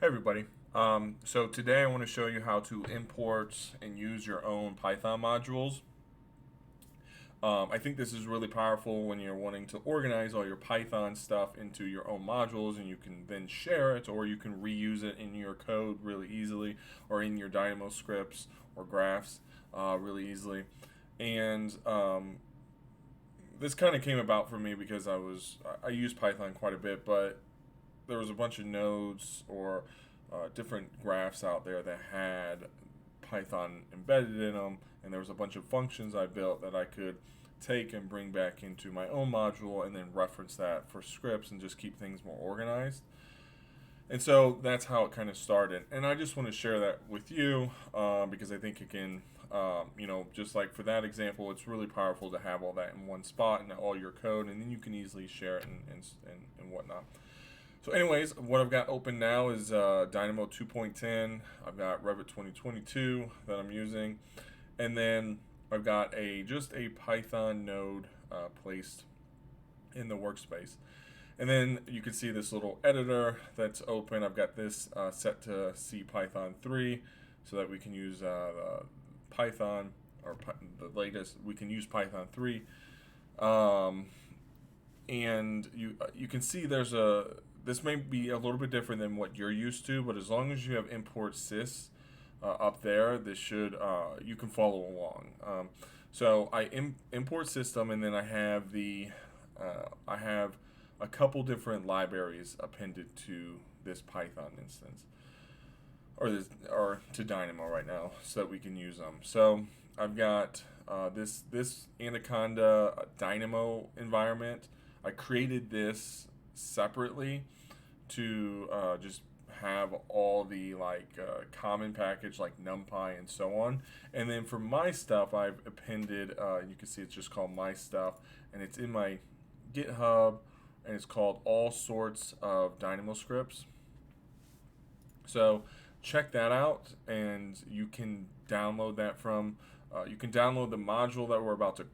Everybody. So today I want to show you how to import and use your own Python modules. I think this is really powerful when you're wanting to organize all your Python stuff into your own modules, and you can then share it, or you can reuse it in your code really easily, or in your Dynamo scripts or graphs really easily. And this kind of came about for me because I use Python quite a bit, but there was a bunch of nodes or different graphs out there that had Python embedded in them, and there was a bunch of functions I built that I could take and bring back into my own module and then reference that for scripts and just keep things more organized. And so that's how it kind of started. And I just want to share that with you because I think it can, just like for that example, it's really powerful to have all that in one spot and all your code, and then you can easily share it and whatnot. So anyways, what I've got open now is Dynamo 2.10. I've got Revit 2022 that I'm using. And then I've got just a Python node placed in the workspace. And then you can see this little editor that's open. I've got this set to C Python 3 so that we can use the Python, or the latest, we can use Python 3. And you can see this may be a little bit different than what you're used to, but as long as you have import sys up there, this should you can follow along. So I import system, and then I have I have a couple different libraries appended to this Python instance, or to Dynamo right now, so that we can use them. So I've got this Anaconda Dynamo environment. I created this separately to just have all the common package like NumPy and so on. And then for my stuff, I've appended, you can see it's just called my stuff, and it's in my GitHub, and it's called all sorts of Dynamo scripts. So check that out, and you can download that from, you can download the module that we're about to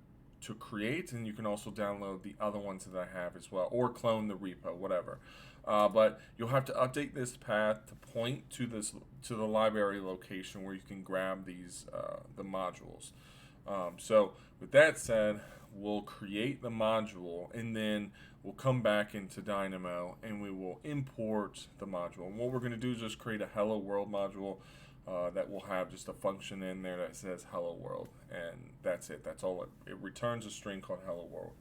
create, and you can also download the other ones that I have as well, or clone the repo, whatever. But you'll have to update this path to point to the library location where you can grab these the modules. So with that said, we'll create the module, and then we'll come back into Dynamo and we will import the module. And what we're going to do is just create a Hello World module that will have just a function in there that says Hello World, and that's it. That's all it returns, a string called Hello World.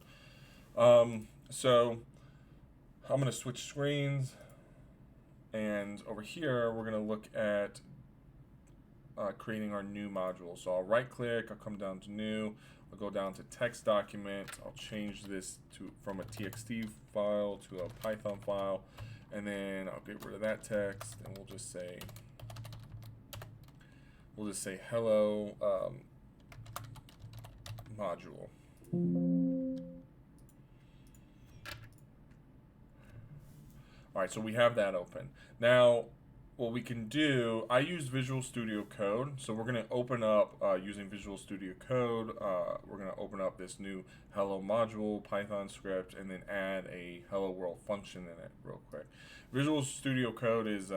So I'm going to switch screens, and over here we're going to look at creating our new module. So I'll right click, I'll come down to new, I'll go down to text document, I'll change this from a TXT file to a Python file, and then I'll get rid of that text, and we'll just say hello module. All right, so we have that open. Now, what we can do, I use Visual Studio Code, so we're going to open up using Visual Studio Code. We're going to open up this new hello module Python script, and then add a hello world function in it real quick. Visual Studio Code is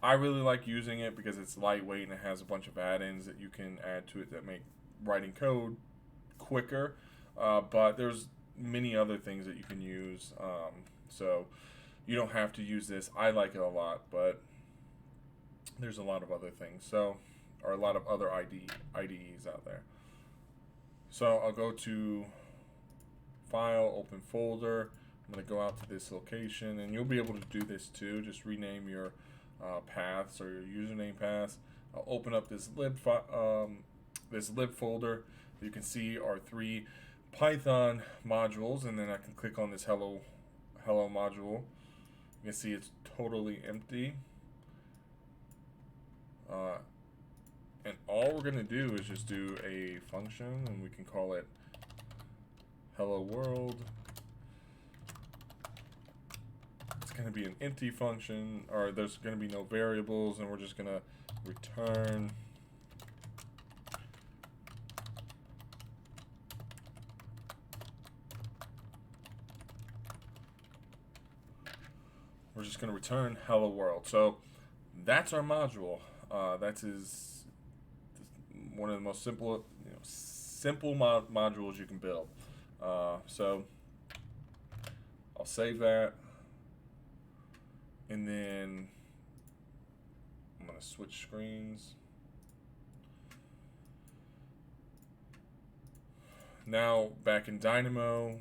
I really like using it because it's lightweight and it has a bunch of add-ins that you can add to it that make writing code quicker. But there's many other things that you can use. So you don't have to use this. I like it a lot, but there's a lot of other things. Or a lot of other IDEs out there. So I'll go to File, Open Folder. I'm going to go out to this location, and you'll be able to do this too. Just rename your paths or your username paths. I'll open up this lib folder. You can see our 3 Python modules, and then I can click on this hello module. You can see it's totally empty. And all we're going to do is just do a function, and we can call it hello world. It's going to be an empty function, or there's going to be no variables, and we're just going to return hello world. So that's our module. That's one of the most simple modules you can build. So I'll save that, and then I'm going to switch screens. Now back in Dynamo,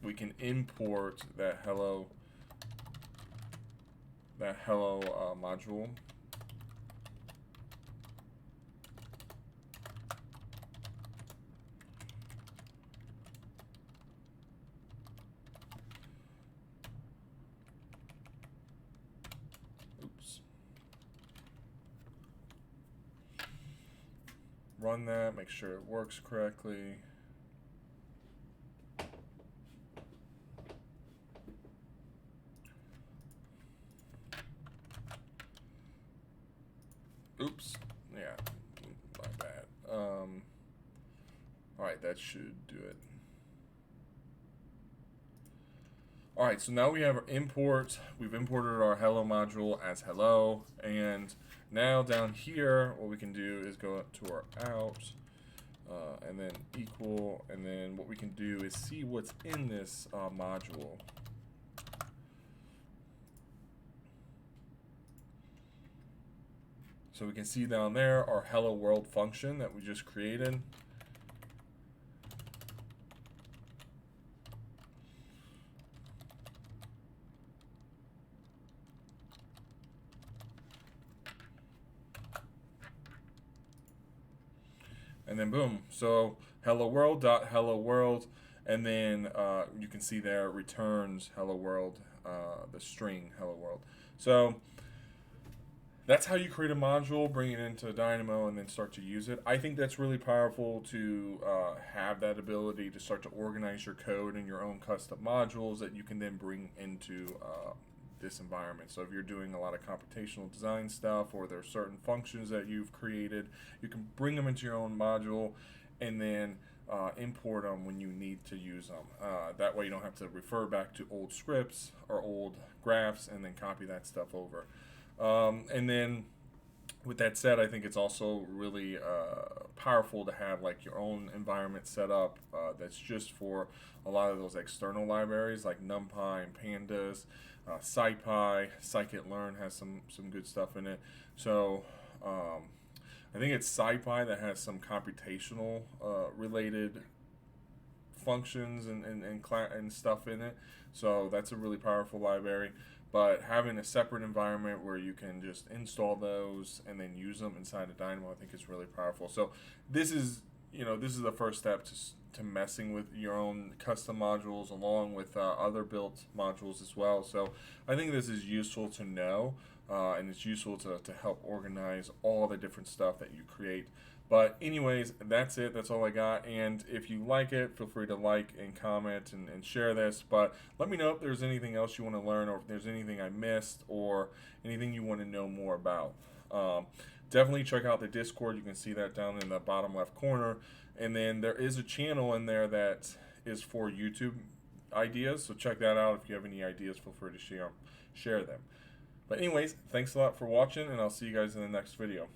we can import that hello module. Oops. Run that, make sure it works correctly. Oops. Yeah, my bad. Alright, that should do it. Alright, so now we have our import. We've imported our hello module as hello. And now down here, what we can do is go up to our out, and then equal. And then what we can do is see what's in this module. So we can see down there our hello world function that we just created. And then boom, so hello world dot hello world, and then you can see there it returns hello world, the string hello world. So that's how you create a module, bring it into Dynamo, and then start to use it. I think that's really powerful to have that ability to start to organize your code in your own custom modules that you can then bring into this environment. So if you're doing a lot of computational design stuff, or there are certain functions that you've created, you can bring them into your own module and then import them when you need to use them. That way you don't have to refer back to old scripts or old graphs and then copy that stuff over. And then with that said, I think it's also really powerful to have like your own environment set up that's just for a lot of those external libraries like NumPy and Pandas, SciPy, Scikit-learn has some good stuff in it. So I think it's SciPy that has some computational related functions and stuff in it. So that's a really powerful library. But having a separate environment where you can just install those and then use them inside of Dynamo, I think is really powerful. So this is the first step to messing with your own custom modules along with other built modules as well. So I think this is useful to know, and it's useful to help organize all the different stuff that you create. But anyways, that's it. That's all I got. And if you like it, feel free to like and comment and share this. But let me know if there's anything else you want to learn, or if there's anything I missed, or anything you want to know more about. Definitely check out the Discord. You can see that down in the bottom left corner. And then there is a channel in there that is for YouTube ideas. So check that out. If you have any ideas, feel free to share them. But anyways, thanks a lot for watching, and I'll see you guys in the next video.